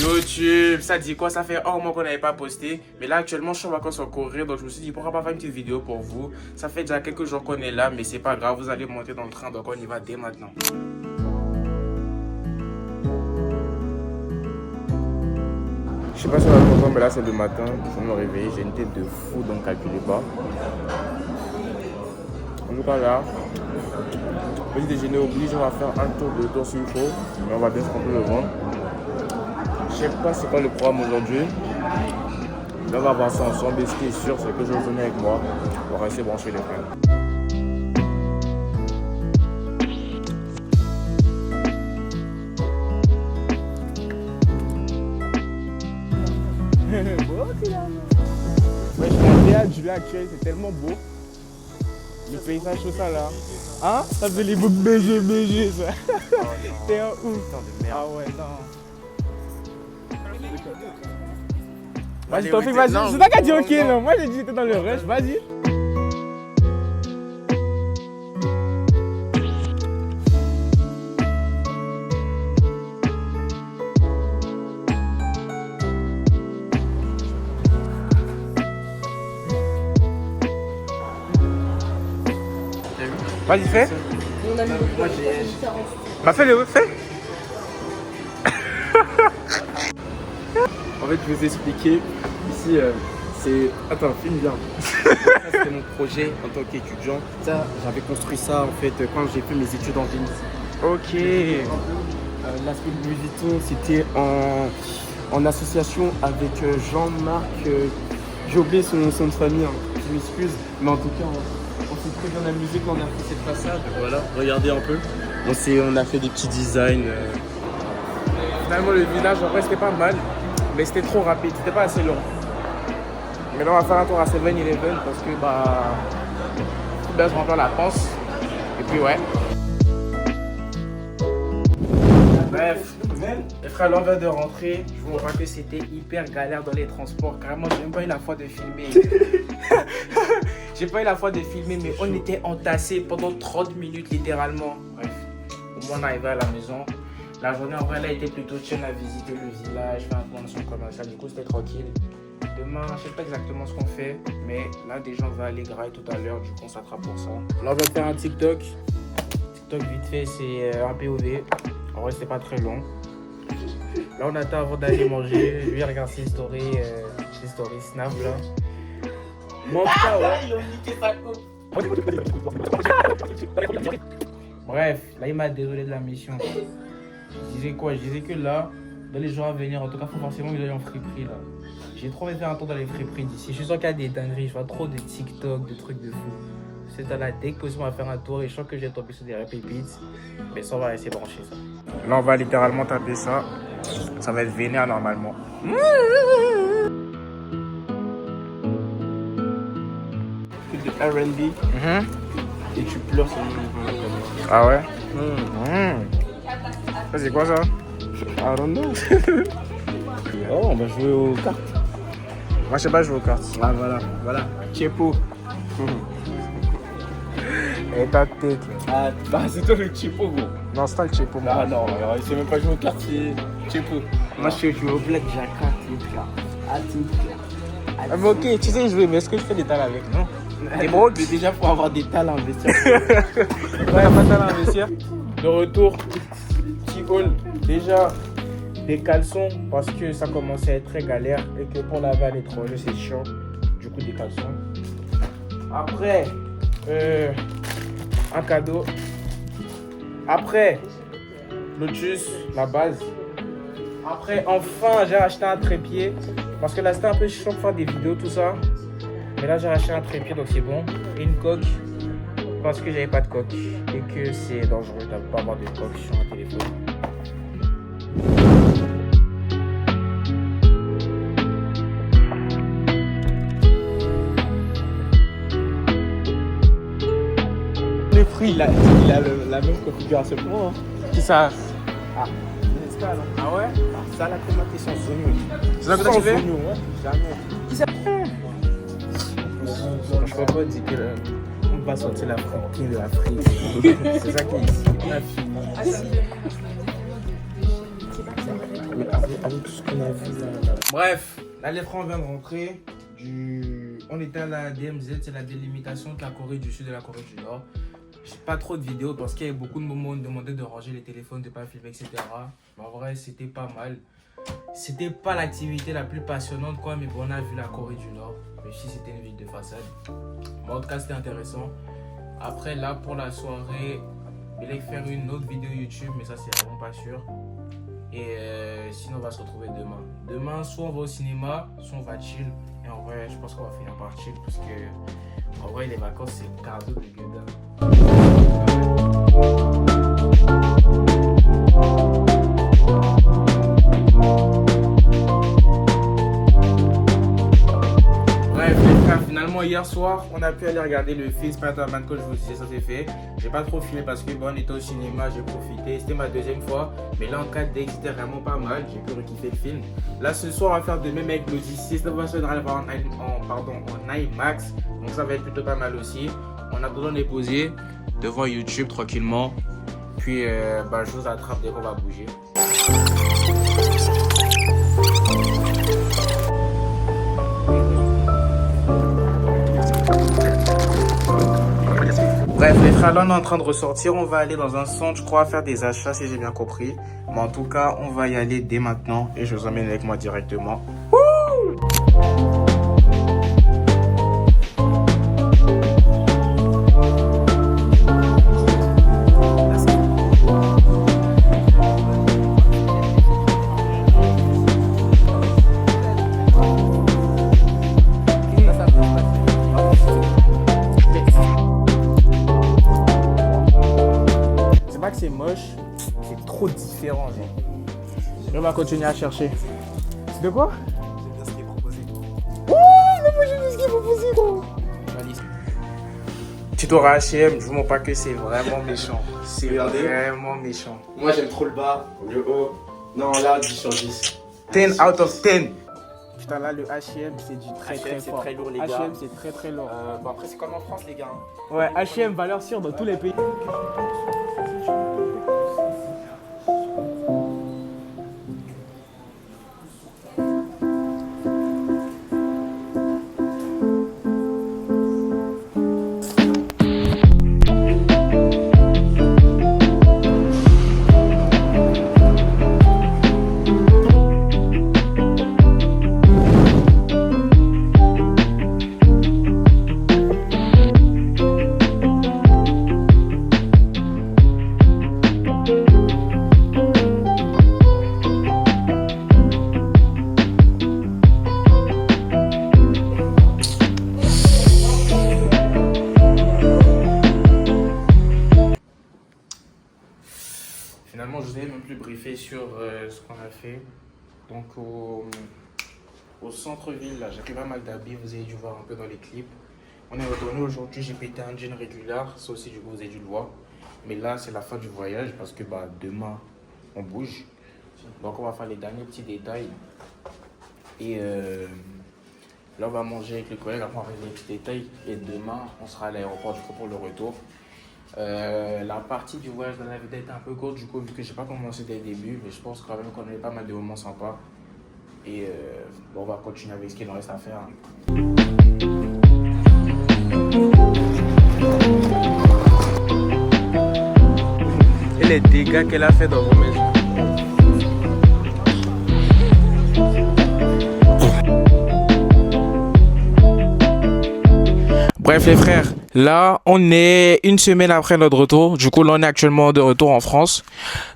YouTube, ça dit quoi? Ça fait un mois qu'on n'avait pas posté. Mais là actuellement je suis en vacances en Corée. Donc je me suis dit pourquoi pas faire une petite vidéo pour vous. Ça fait déjà quelques jours qu'on est là. Mais c'est pas grave, vous allez monter dans le train. Donc on y va dès maintenant. Je sais pas si on va comprendre, mais là c'est le matin. Je me réveille, j'ai une tête de fou, donc calculez pas. En tout cas là, petit déjeuner oblige, on va faire un tour de tour s'il faut. Mais on va bien se remplir le ventre. Je sais pas c'est quoi le programme aujourd'hui. Mais on va voir ça ensemble. Et ce qui est sûr, c'est que je vais venir avec moi. On va rester brancher les freins. Ouais, je suis en théâtre, Julia actuel, c'est tellement beau. Le paysage, tout ça là. Hein? Ça fait les boucles BG, ça. T'es un ouf. Ah ouais, non. Vas-y, t'en fais, vas-y. C'est toi qui as dit ok, non. Moi j'ai dit que t'étais dans le rush, vas-y. Vas-y, fais. Bah fais-le, fais. En fait, je vais vous expliquer. Ici, c'est... Attends, filme bien. Ça, c'était mon projet en tant qu'étudiant. Ça, j'avais construit ça, en fait, quand j'ai fait mes études en génie. Ok. L'aspect de Louis Vuitton, c'était en association avec Jean-Marc... j'ai oublié son nom de famille, hein. Je m'excuse. Mais en tout cas, on s'est très bien amusé quand on a fait cette façade. Voilà, regardez un peu. On a fait des petits designs. Finalement, le village, en vrai, c'était pas mal. Mais c'était trop rapide, c'était pas assez long. Mais là, on va faire un tour à 7-Eleven parce que, bah... faut bien se remplir la panse. Et puis, ouais. Bref. Les frères, là, on vient de rentrer. Je vous montre que c'était hyper galère dans les transports. Carrément, j'ai même pas eu la foi de filmer. J'ai pas eu la foi de filmer, mais on était entassés pendant 30 minutes, littéralement. Bref, au moins, on est arrivé à la maison. La journée, en vrai, elle a été plutôt chill à visiter le village, faire un tour dans son commercial. Du coup, c'était tranquille. Demain, je sais pas exactement ce qu'on fait, mais là, déjà, on va aller grailler tout à l'heure. Du coup, on s'attrape pour ça. Là, on va faire un TikTok. TikTok, vite fait, c'est un POV. En vrai, c'était pas très long. Là, on attend avant d'aller manger. Lui, il regarde ses stories Snap, là. Bon, ouais. Ils ont niqué sa coupe. Bref, là, il m'a désolé de la mission. Je disais quoi? Je disais que là, dans les jours à venir, en tout cas, faut forcément que j'aille en friperie là. J'ai trop envie de faire un tour dans les friperies d'ici. Je suis sûr qu'il y a des dingueries, je vois trop de TikTok, de trucs de fou. C'est à la dès que possible, on va faire un tour et je sens que j'ai tombé sur des pépites. Mais ça, on va rester branché ça. Là, on va littéralement taper ça. Ça va être vénère normalement. De R&B. Et tu pleures sur le... Ah ouais? Ça, c'est quoi ça? I don't know. Oh, on va jouer aux cartes. Moi, je sais pas jouer aux cartes. Ah, voilà. Chepo. Et ta tête. Ah, bah, c'est toi le Chepo, gros. Non, c'est pas le Chepo, moi. Ah non, alors, il sait même pas jouer aux cartes, c'est Chepo. Moi, je sais jouer au black, j'ai un carte. Mais ok, tu sais jouer, mais est-ce que je fais des talents avec? Non. Des brocs, mais déjà, pour avoir des talents à investir. Ouais, y'a pas de talent à investir. De retour, petit haul. Déjà, des caleçons, parce que ça commençait à être très galère et que pour laver à l'étranger, c'est chiant. Du coup, des caleçons. Après, un cadeau. Après, Lotus, la base. Après, enfin, j'ai acheté un trépied. Parce que là, c'était un peu chiant de faire des vidéos, tout ça. Mais là, j'ai acheté un trépied, donc c'est bon. Et une coque, parce que j'avais pas de coque. Et que c'est dangereux de ne pas avoir de coque sur un téléphone. Le prix, il a la même configuration que moi. Qui ça? Ah, n'est-ce pas, non? Ah ouais? Ça, la tomate est sans oignon. C'est ça que tu fais? Sans oignon, ouais. Jamais. Qui ça? Je crois pas dire que pas sortir l'Africain de l'Afrique. C'est ça qui est ici. On a fini ici. Mais avec tout ce qu'on a vu là. Bref, là les frères on vient de rentrer. On était à la DMZ, c'est la délimitation de la Corée du Sud et de la Corée du Nord. J'ai pas trop de vidéos parce qu'il y a beaucoup de moments où on me demandait de ranger les téléphones, de pas filmer, etc. Mais en vrai, c'était pas mal. C'était pas l'activité la plus passionnante, quoi, mais bon, on a vu la Corée du Nord. Mais si c'était une ville de façade. Bon, en tout cas, c'était intéressant. Après, là, pour la soirée, je vais faire une autre vidéo YouTube, mais ça, c'est vraiment pas sûr. Et sinon, on va se retrouver demain. Demain, soit on va au cinéma, soit on va chill. Et en vrai, je pense qu'on va finir par chill parce que, en vrai, les vacances, c'est le cadeau de Gueudin. Bref, les frères, finalement, hier soir, on a pu aller regarder le film Spider-Man que je vous disais, ça c'est fait. J'ai pas trop filmé parce que bon, on était au cinéma, j'ai profité. C'était ma deuxième fois, mais là en 4D, c'était vraiment pas mal. J'ai pu rekiffer le film. Là, ce soir, on va faire de même avec l'Odyssey. Cette fois, on va le voir en IMAX. Donc ça va être plutôt pas mal aussi. On a besoin de les poser devant YouTube tranquillement. Puis, je vous attrape dès qu'on va bouger. Bref, les frères, là on est en train de ressortir. On va aller dans un centre, je crois, faire des achats si j'ai bien compris. Mais en tout cas, on va y aller dès maintenant et je vous emmène avec moi directement. C'est moche, c'est trop différent. Genre. On va continuer à chercher. C'est de quoi? J'aime bien ce qui est proposé. Ouais, mais moi j'aime bien ce qui est proposé, gros. Tuto H&M, je vous montre pas que c'est vraiment méchant. C'est vraiment méchant. Moi j'aime trop le bas, le haut. Non, là 10 sur 10. 10 out of 10. Putain, là le H&M c'est du très H&M, très c'est fort. très lourd, les gars. H&M c'est très très lourd. Bon, après, c'est comme en France, les gars. Ouais, H&M valeur sûre dans tous les pays. Finalement, je vous ai même plus briefé sur ce qu'on a fait. Donc, au centre-ville, là, j'ai pris pas mal d'habits. Vous avez dû voir un peu dans les clips. On est retourné aujourd'hui. J'ai pété un jean régulier. Ça aussi, du coup, vous avez dû le voir. Mais là, c'est la fin du voyage parce que demain, on bouge. Donc, on va faire les derniers petits détails. Et là, on va manger avec le collègue. Après, on va faire les petits détails. Et demain, on sera à l'aéroport du coup pour le retour. La partie du voyage de la vidéo était un peu courte du coup vu que j'ai pas commencé dès le début, mais je pense quand même qu'on avait pas mal de moments sympas et on va continuer avec ce qu'il nous reste à faire. Et les dégâts qu'elle a fait dans vos maisons. Bref les frères, là on est une semaine après notre retour. Du coup là on est actuellement de retour en France.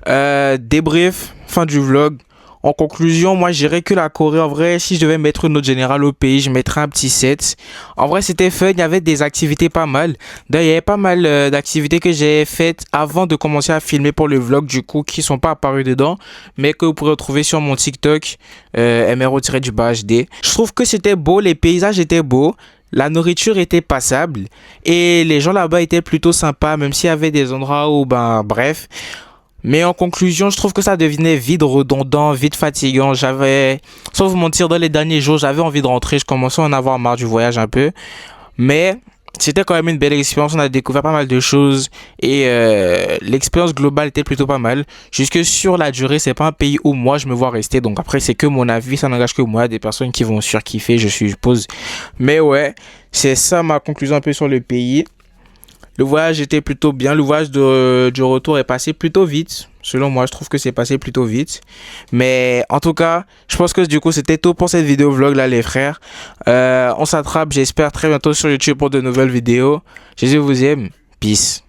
Débrief, fin du vlog. En conclusion, moi je dirais que la Corée, en vrai, si je devais mettre une note générale au pays, je mettrais un petit 7. En vrai c'était fun, il y avait des activités pas mal. D'ailleurs il y avait pas mal d'activités que j'ai faites avant de commencer à filmer pour le vlog du coup, qui sont pas apparues dedans, mais que vous pourrez retrouver sur mon TikTok, MRO-HD. Je trouve que c'était beau, les paysages étaient beaux. La nourriture était passable et les gens là-bas étaient plutôt sympas, même s'il y avait des endroits où, bref. Mais en conclusion, je trouve que ça devenait vite redondant, vite fatigant. Sans vous mentir, dans les derniers jours, j'avais envie de rentrer. Je commençais à en avoir marre du voyage un peu. Mais c'était quand même une belle expérience. On a découvert pas mal de choses et l'expérience globale était plutôt pas mal. Jusque sur la durée, c'est pas un pays où moi je me vois rester. Donc après, c'est que mon avis, ça n'engage que moi. Des personnes qui vont surkiffer, je suppose. Mais ouais, c'est ça ma conclusion un peu sur le pays. Le voyage était plutôt bien. Le voyage du retour est passé plutôt vite. Selon moi, je trouve que c'est passé plutôt vite. Mais en tout cas, je pense que du coup, c'était tout pour cette vidéo vlog là, les frères. On s'attrape, j'espère, très bientôt sur YouTube pour de nouvelles vidéos. Jésus vous aime. Peace.